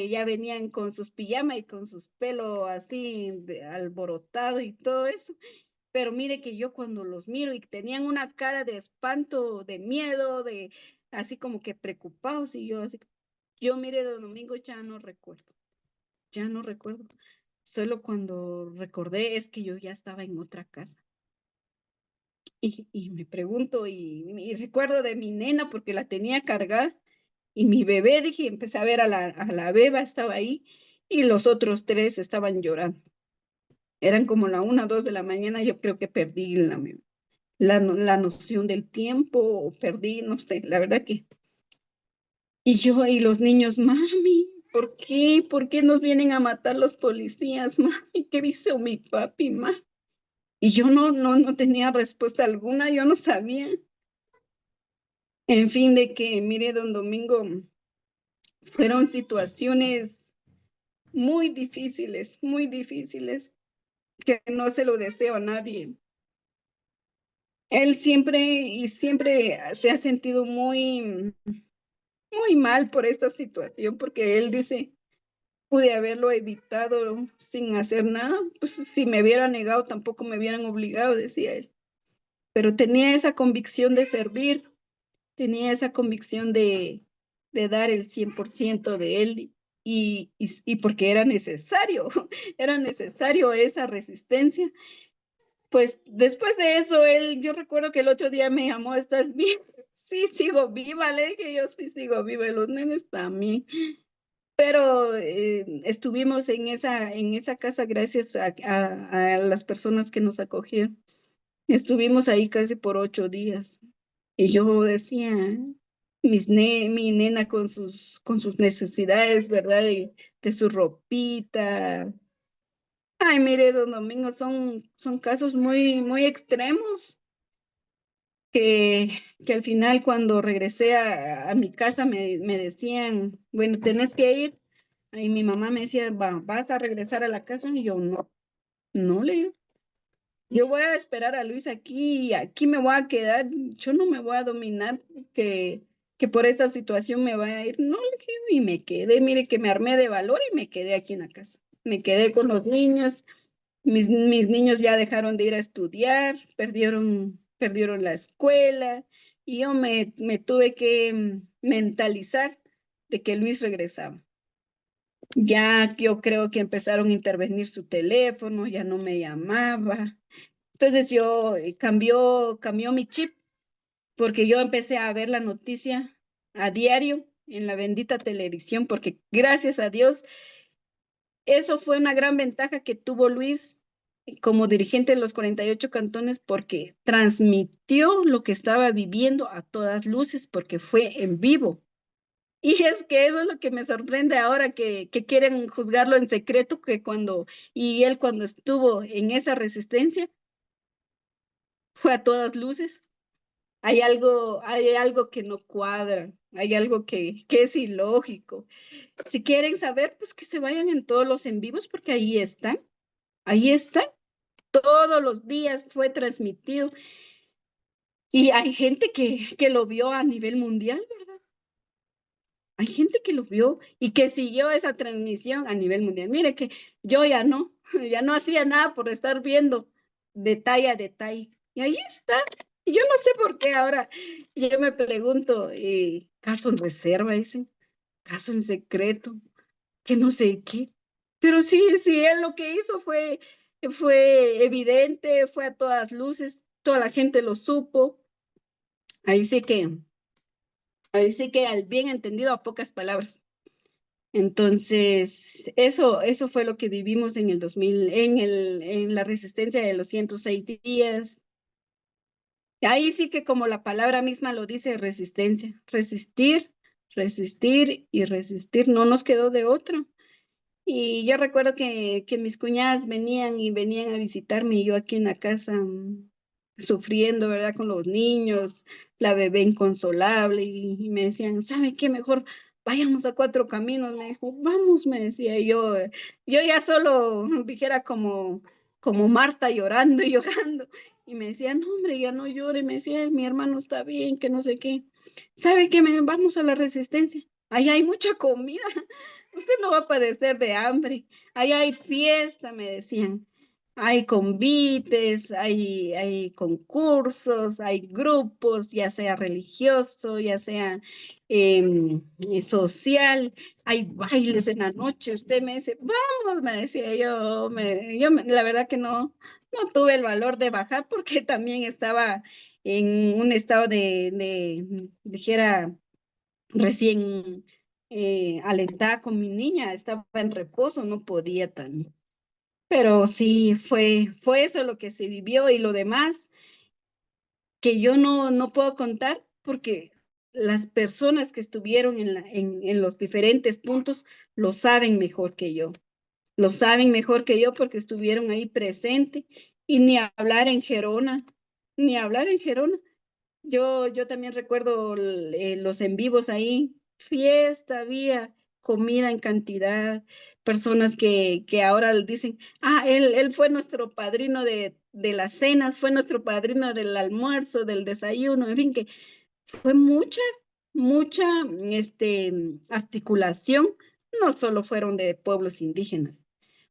ya venían con sus pijamas y con sus pelos así alborotado y todo eso. Pero mire que yo cuando los miro y tenían una cara de espanto, de miedo, de así como que preocupados y yo así, yo mire de domingo ya no recuerdo. Solo cuando recordé es que yo ya estaba en otra casa. Y me pregunto y recuerdo de mi nena porque la tenía cargada y mi bebé, dije, empecé a ver a la beba, estaba ahí y los otros tres estaban llorando. Eran como la 1, 2 de la mañana, yo creo que perdí la noción del tiempo, o perdí, no sé, la verdad que. Y yo y los niños, mami, ¿por qué? ¿Por qué nos vienen a matar los policías, mami? ¿Qué hizo mi papi, ma? Y yo no tenía respuesta alguna, yo no sabía. En fin, de que, mire, don Domingo, fueron situaciones muy difíciles, que no se lo deseo a nadie. Él siempre se ha sentido muy mal por esta situación, porque él dice, pude haberlo evitado sin hacer nada, pues si me hubiera negado tampoco me hubieran obligado, decía él. Pero tenía esa convicción de servir, tenía esa convicción de dar el 100% de él y porque era necesario, era necesario esa resistencia. Pues después de eso, yo recuerdo que el otro día me llamó, ¿estás bien? Sí, sigo viva, le dije yo, sí, sigo viva, y los nenes también. Pero estuvimos en esa casa gracias a las personas que nos acogieron. Estuvimos ahí casi por 8 días. Y yo decía, mi nena con sus necesidades, ¿verdad? De su ropita. Ay, mire, don Domingo, son casos muy extremos que al final cuando regresé a mi casa me decían, bueno, tenés que ir. Y mi mamá me decía, ¿vas a regresar a la casa? Y yo, no le digo, yo voy a esperar a Luis aquí y aquí me voy a quedar, yo no me voy a dominar que por esta situación me vaya a ir. No, le dije, y me quedé, mire que me armé de valor y me quedé aquí en la casa. Me quedé con los niños, mis niños ya dejaron de ir a estudiar, perdieron la escuela y yo me tuve que mentalizar de que Luis regresaba. Ya yo creo que empezaron a intervenir su teléfono, ya no me llamaba. Entonces yo cambió mi chip porque yo empecé a ver la noticia a diario en la bendita televisión, porque gracias a Dios, eso fue una gran ventaja que tuvo Luis como dirigente de los 48 cantones, porque transmitió lo que estaba viviendo a todas luces, porque fue en vivo. Y es que eso es lo que me sorprende ahora, que quieren juzgarlo en secreto, y él cuando estuvo en esa resistencia, fue a todas luces. Hay algo que no cuadra, hay algo que es ilógico. Si quieren saber, pues que se vayan en todos los en vivos, porque ahí están, todos los días fue transmitido. Y hay gente que lo vio a nivel mundial, ¿verdad? Hay gente que lo vio y que siguió esa transmisión a nivel mundial. Mire que yo ya no, ya no hacía nada por estar viendo detalle a detalle. Y ahí está. Y yo no sé por qué ahora. Yo me pregunto, caso en reserva, dicen, caso en secreto, que no sé qué. Pero sí, él lo que hizo fue evidente, fue a todas luces, toda la gente lo supo. Ahí sí que, ahí sí que al bien entendido a pocas palabras. Entonces, eso fue lo que vivimos en el 2000, en la resistencia de los 106 días. Ahí sí que como la palabra misma lo dice, resistencia, resistir, resistir y resistir, no nos quedó de otro. Y yo recuerdo que mis cuñadas venían a visitarme y yo aquí en la casa sufriendo, ¿verdad? Con los niños, la bebé inconsolable y me decían, ¿sabe qué? Mejor vayamos a Cuatro Caminos. Me dijo, vamos, me decía yo. Yo ya solo dijera como Marta llorando y llorando. Y me decía, no, hombre, ya no llore. Me decía, mi hermano está bien, que no sé qué. ¿Sabe qué? Vamos a la Resistencia. Ahí hay mucha comida. Usted no va a padecer de hambre. Ahí hay fiesta, me decían. Hay convites, hay concursos, hay grupos, ya sea religioso, ya sea social, hay bailes en la noche. Usted me dice, vamos, me decía yo, la verdad que no tuve el valor de bajar porque también estaba en un estado dijera, recién alentada con mi niña, estaba en reposo, no podía también. Pero sí, fue eso lo que se vivió y lo demás que yo no puedo contar porque las personas que estuvieron en los diferentes puntos lo saben mejor que yo. Lo saben mejor que yo porque estuvieron ahí presentes y ni hablar en Gerona, ni hablar en Gerona. Yo también recuerdo los en vivos ahí, fiesta había, comida en cantidad, personas que ahora dicen, él fue nuestro padrino de las cenas, fue nuestro padrino del almuerzo, del desayuno, en fin, que fue mucha articulación, no solo fueron de pueblos indígenas,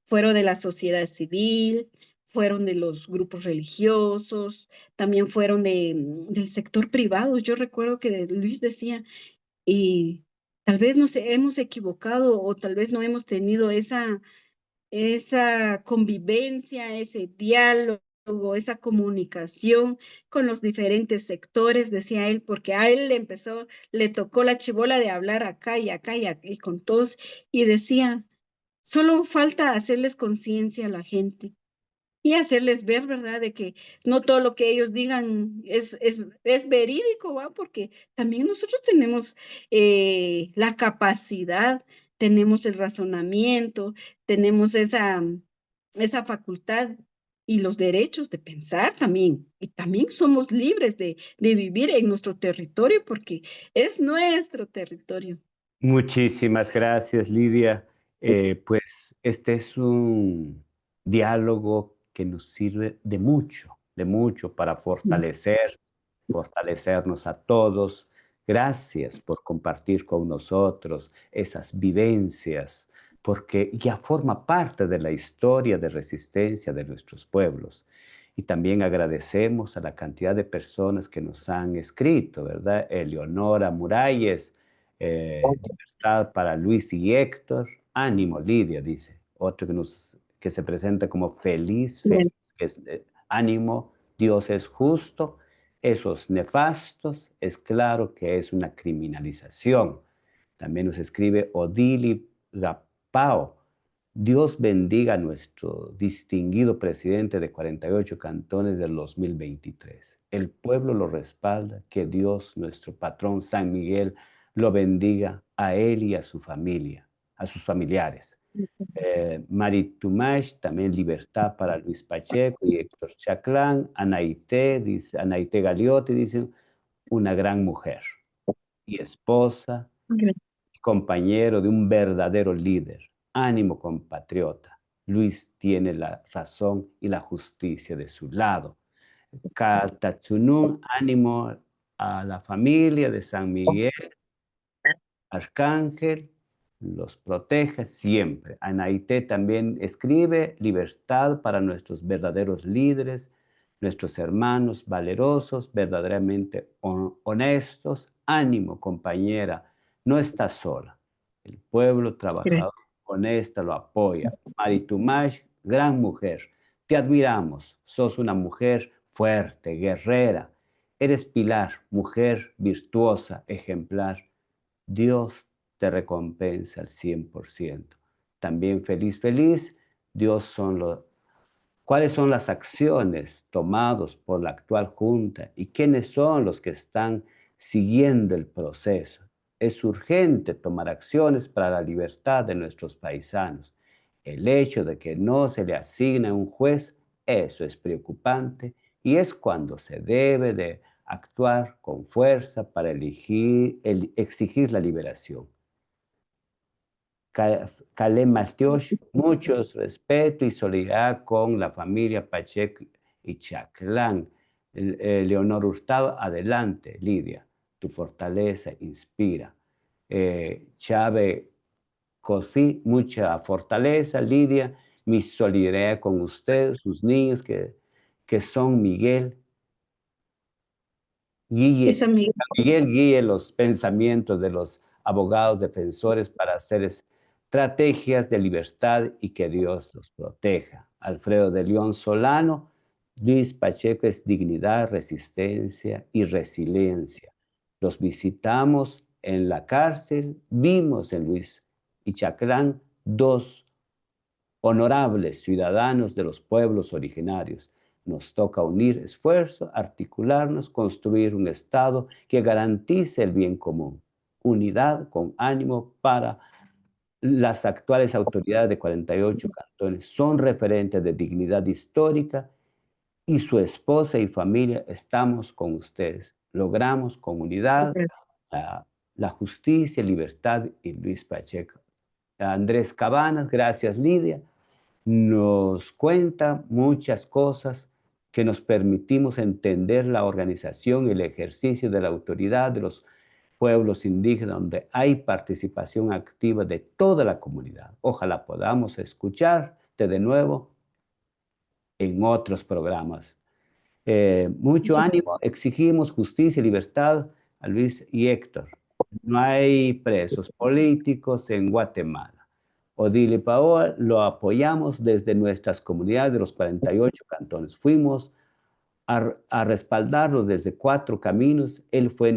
fueron de la sociedad civil, fueron de los grupos religiosos, también fueron del sector privado. Yo recuerdo que Luis decía, y tal vez nos hemos equivocado o tal vez no hemos tenido esa convivencia, ese diálogo, esa comunicación con los diferentes sectores, decía él, porque a él le tocó la chibola de hablar acá y acá y con todos, y decía, solo falta hacerles conciencia a la gente y hacerles ver, ¿verdad?, de que no todo lo que ellos digan es verídico, ¿va? Porque también nosotros tenemos la capacidad, tenemos el razonamiento, tenemos esa facultad y los derechos de pensar también. Y también somos libres de vivir en nuestro territorio porque es nuestro territorio. Muchísimas gracias, Lidia. Pues este es un diálogo que nos sirve de mucho para fortalecernos a todos. Gracias por compartir con nosotros esas vivencias, porque ya forma parte de la historia de resistencia de nuestros pueblos. Y también agradecemos a la cantidad de personas que nos han escrito, ¿verdad? Eleonora Muralles, libertad para Luis y Héctor. Ánimo, Lidia, dice. Otro que se presenta como feliz, Bien. que es, ánimo, Dios es justo. Esos nefastos, es claro que es una criminalización. También nos escribe Odili Gapao. Dios bendiga a nuestro distinguido presidente de 48 cantones del 2023. El pueblo lo respalda, que Dios, nuestro patrón San Miguel, lo bendiga a él y a su familia, a sus familiares. Maritumash, también libertad para Luis Pacheco y Héctor Chaclán. Anaité, dice, Anaité Galiote, dice, una gran mujer y esposa, compañero de un verdadero líder. Ánimo, compatriota. Luis tiene la razón y la justicia de su lado. Kaltatsunun, ánimo a la familia de San Miguel, Arcángel, los protege siempre. Anaité también escribe, libertad para nuestros verdaderos líderes, nuestros hermanos valerosos, verdaderamente honestos. Ánimo, compañera, no estás sola. El pueblo trabajador honesto lo apoya. Maritumash, gran mujer, te admiramos. Sos una mujer fuerte, guerrera. Eres pilar, mujer virtuosa, ejemplar. Dios te recompensa al 100%. También feliz, Dios ¿cuáles son las acciones tomadas por la actual Junta y quiénes son los que están siguiendo el proceso? Es urgente tomar acciones para la libertad de nuestros paisanos. El hecho de que no se le asigne un juez, eso es preocupante y es cuando se debe de actuar con fuerza para exigir la liberación. Kalem Maltiosh, muchos respeto y solidaridad con la familia Pacheco y Chaclán. Leonor Hurtado, adelante, Lidia, tu fortaleza inspira. Chávez Cosí, mucha fortaleza, Lidia, mi solidaridad con usted, sus niños que son Miguel. Esa amiga. Miguel guíe los pensamientos de los abogados defensores para hacer estrategias de libertad y que Dios los proteja. Alfredo de León Solano, Luis Pacheco es dignidad, resistencia y resiliencia. Los visitamos en la cárcel, vimos en Luis y Chaclán dos honorables ciudadanos de los pueblos originarios. Nos toca unir esfuerzos, articularnos, construir un Estado que garantice el bien común. Unidad con ánimo para las actuales autoridades de 48 cantones. Son referentes de dignidad histórica y su esposa y familia estamos con ustedes. Logramos con unidad la justicia, libertad y Luis Pacheco. Andrés Cabanas, gracias Lidia, nos cuenta muchas cosas que nos permitimos entender la organización y el ejercicio de la autoridad de los pueblos indígenas, donde hay participación activa de toda la comunidad. Ojalá podamos escucharte de nuevo en otros programas. Mucho ánimo, exigimos justicia y libertad a Luis y Héctor. No hay presos políticos en Guatemala. Odile y Paola lo apoyamos desde nuestras comunidades de los 48 cantones. Fuimos a respaldarlo desde 4 caminos. Él fue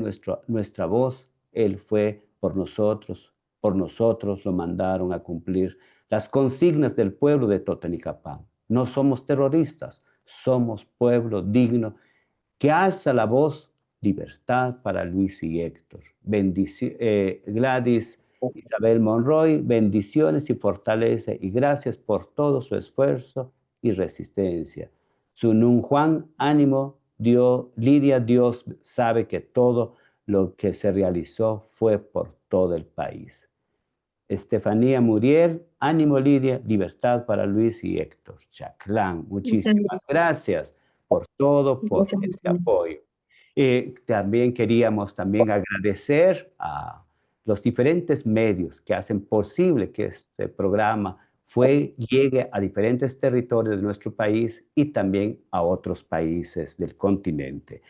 nuestra voz, él fue por nosotros lo mandaron a cumplir las consignas del pueblo de Totonicapán. No somos terroristas, somos pueblo digno que alza la voz, libertad para Luis y Héctor. Gladys Isabel Monroy, bendiciones y fortaleza y gracias por todo su esfuerzo y resistencia. Sunun Juan, ánimo, Lidia, Dios sabe que todo lo que se realizó fue por todo el país. Estefanía Muriel, ánimo Lidia, libertad para Luis y Héctor. Chaclán, muchísimas gracias por todo, por ese apoyo. También queríamos agradecer a los diferentes medios que hacen posible que este programa llegue a diferentes territorios de nuestro país y también a otros países del continente.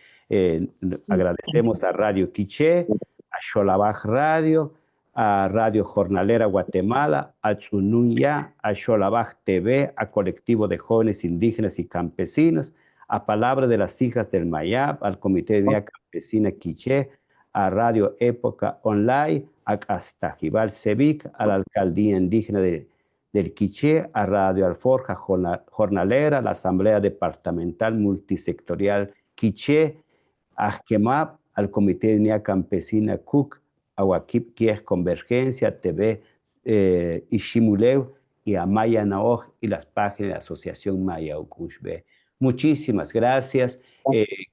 Agradecemos a Radio Quiché, a Xolabaj Radio, a Radio Jornalera Guatemala, a Tsununya, a Xolabaj TV, a Colectivo de Jóvenes Indígenas y Campesinos, a Palabra de las Hijas del Mayab, al Comité de Unidad Campesina Quiché, a Radio Época Online, a Astajibal Cevic, a la Alcaldía Indígena del Quiché, a Radio Alforja Jornalera, la Asamblea Departamental Multisectorial Quiché, a Ajquemap, al Comité de Unidad Campesina CUC, a Huaquip Kies Convergencia, TV Ishimuleu, y a Maya Naoj y las páginas de la Asociación Maya Ucushbe. Muchísimas gracias.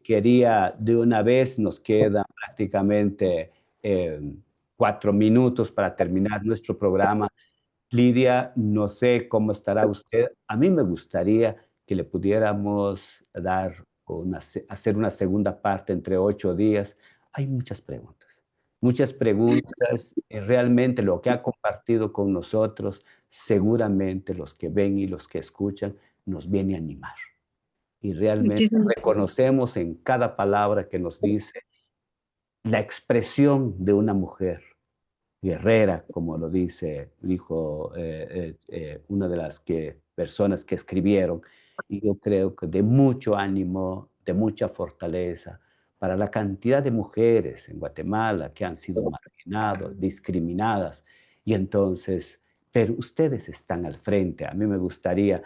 Quería de una vez, nos quedan prácticamente 4 minutos para terminar nuestro programa. Lidia, no sé cómo estará usted. A mí me gustaría que le pudiéramos hacer una segunda parte entre 8 días. Hay muchas preguntas. Realmente lo que ha compartido con nosotros, seguramente los que ven y los que escuchan, nos viene a animar. Y realmente reconocemos en cada palabra que nos dice la expresión de una mujer guerrera, como lo dijo una de las personas que escribieron. Y yo creo que de mucho ánimo, de mucha fortaleza, para la cantidad de mujeres en Guatemala que han sido marginadas, discriminadas. Y entonces, pero ustedes están al frente. A mí me gustaría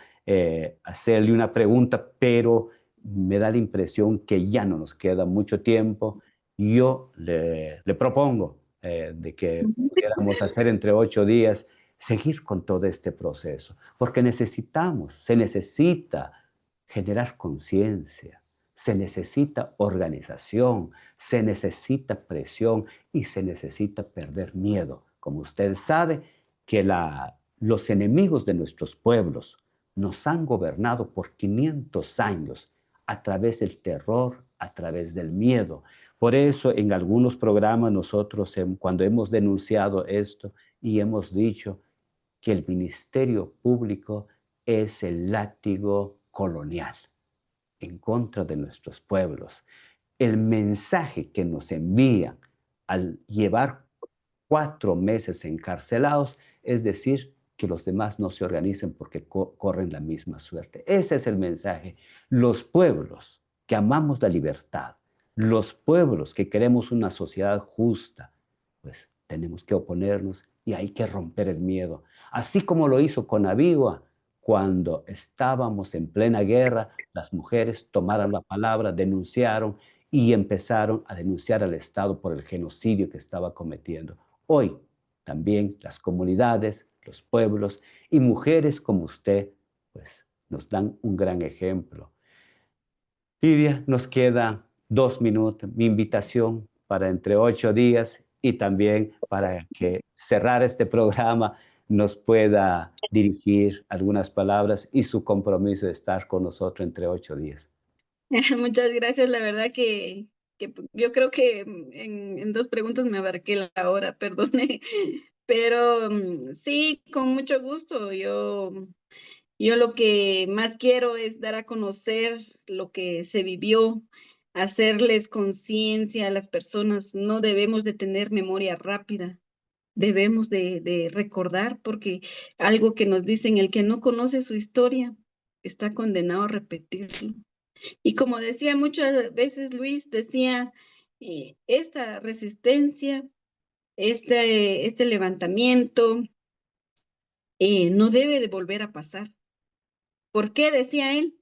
hacerle una pregunta, pero me da la impresión que ya no nos queda mucho tiempo. Yo le propongo de que pudiéramos hacer entre 8 días, seguir con todo este proceso, porque se necesita generar conciencia, se necesita organización, se necesita presión y se necesita perder miedo. Como usted sabe, que los enemigos de nuestros pueblos nos han gobernado por 500 años a través del terror, a través del miedo. Por eso en algunos programas nosotros, cuando hemos denunciado esto y hemos dicho que el Ministerio Público es el látigo colonial en contra de nuestros pueblos. El mensaje que nos envían al llevar 4 meses encarcelados es decir que los demás no se organicen porque corren la misma suerte. Ese es el mensaje. Los pueblos que amamos la libertad, los pueblos que queremos una sociedad justa, pues tenemos que oponernos y hay que romper el miedo. Así como lo hizo Conaviva, cuando estábamos en plena guerra, las mujeres tomaron la palabra, denunciaron y empezaron a denunciar al Estado por el genocidio que estaba cometiendo. Hoy también las comunidades, los pueblos y mujeres como usted, pues nos dan un gran ejemplo. Lidia, nos quedan 2 minutos. Mi invitación para entre 8 días y también para que cerrar este programa nos pueda dirigir algunas palabras y su compromiso de estar con nosotros entre 8 días. Muchas gracias, la verdad que yo creo que en 2 preguntas me abarqué la hora, perdone, pero sí, con mucho gusto. Yo lo que más quiero es dar a conocer lo que se vivió, hacerles conciencia a las personas. No debemos de tener memoria rápida, debemos de recordar, porque algo que nos dicen, el que no conoce su historia está condenado a repetirlo. Y como decía muchas veces Luis, decía, esta resistencia, este levantamiento, no debe de volver a pasar. ¿Por qué? Decía él.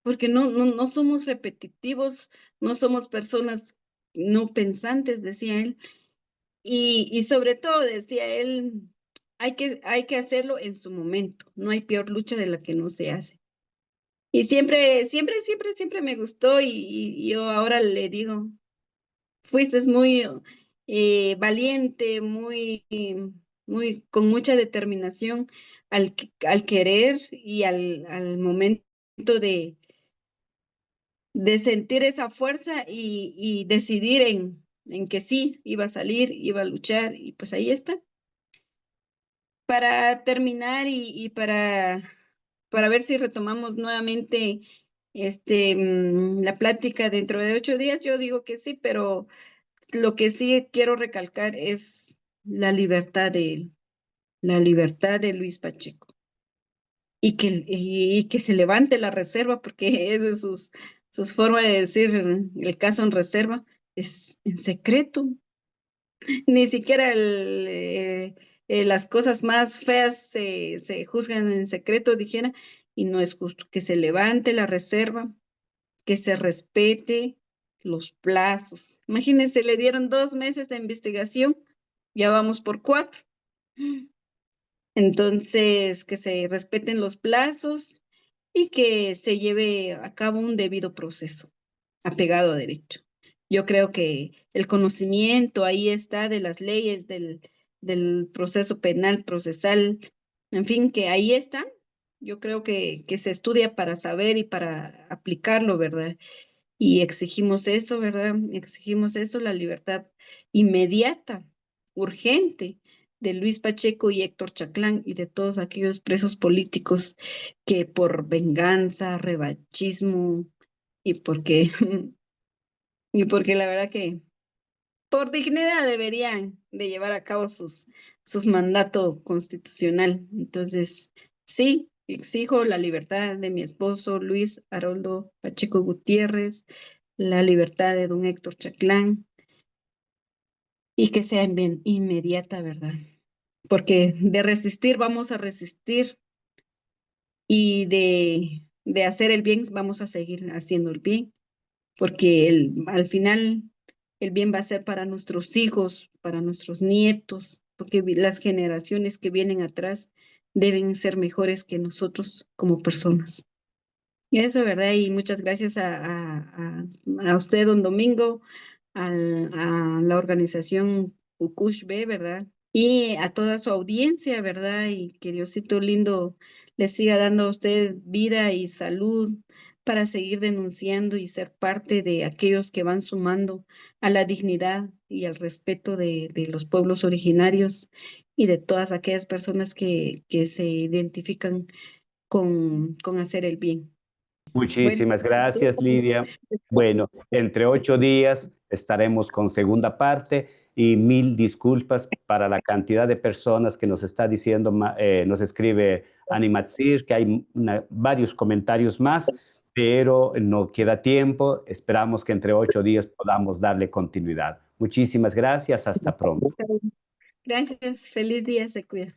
Porque no somos repetitivos, no somos personas no pensantes, decía él. Y sobre todo, decía él, hay que hacerlo en su momento. No hay peor lucha de la que no se hace. Y siempre me gustó y yo ahora le digo, fuiste muy valiente, con mucha determinación al querer y al momento de sentir esa fuerza y decidir en que sí, iba a salir, iba a luchar y pues ahí está. Para terminar y para ver si retomamos nuevamente la plática dentro de 8 días, yo digo que sí, pero lo que sí quiero recalcar es la libertad de Luis Pacheco y que se levante la reserva, porque es de sus formas de decir el caso en reserva, es en secreto. Ni siquiera las cosas más feas se juzgan en secreto, dijera, y no es justo que se levante la reserva, que se respete los plazos. Imagínense, le dieron 2 meses de investigación, ya vamos por 4. Entonces, que se respeten los plazos y que se lleve a cabo un debido proceso, apegado a derecho. Yo creo que el conocimiento ahí está de las leyes, del proceso penal, procesal, en fin, que ahí está. Yo creo que se estudia para saber y para aplicarlo, ¿verdad? Y exigimos eso, ¿verdad? Exigimos eso, la libertad inmediata, urgente de Luis Pacheco y Héctor Chaclán y de todos aquellos presos políticos que por venganza, revanchismo y y porque la verdad que por dignidad deberían de llevar a cabo sus mandatos constitucional. Entonces, sí, exijo la libertad de mi esposo Luis Haroldo Pacheco Gutiérrez, la libertad de don Héctor Chaclán y que sea inmediata, ¿verdad? Porque de resistir vamos a resistir y de hacer el bien vamos a seguir haciendo el bien, porque al final el bien va a ser para nuestros hijos, para nuestros nietos, porque las generaciones que vienen atrás deben ser mejores que nosotros como personas. Y eso, ¿verdad? Y muchas gracias a usted, don Domingo, a la organización Ukush B, ¿verdad? Y a toda su audiencia, ¿verdad? Y que Diosito lindo les siga dando a usted vida y salud para seguir denunciando y ser parte de aquellos que van sumando a la dignidad y al respeto de los pueblos originarios y de todas aquellas personas que se identifican con hacer el bien. Bueno, Muchísimas gracias, Lidia. Bueno, entre 8 días estaremos con segunda parte y mil disculpas para la cantidad de personas que nos está diciendo, nos escribe Animatsir, que hay varios comentarios más, pero no queda tiempo. Esperamos que entre 8 días podamos darle continuidad. Muchísimas gracias. Hasta pronto. gracias. Feliz día. Se cuida.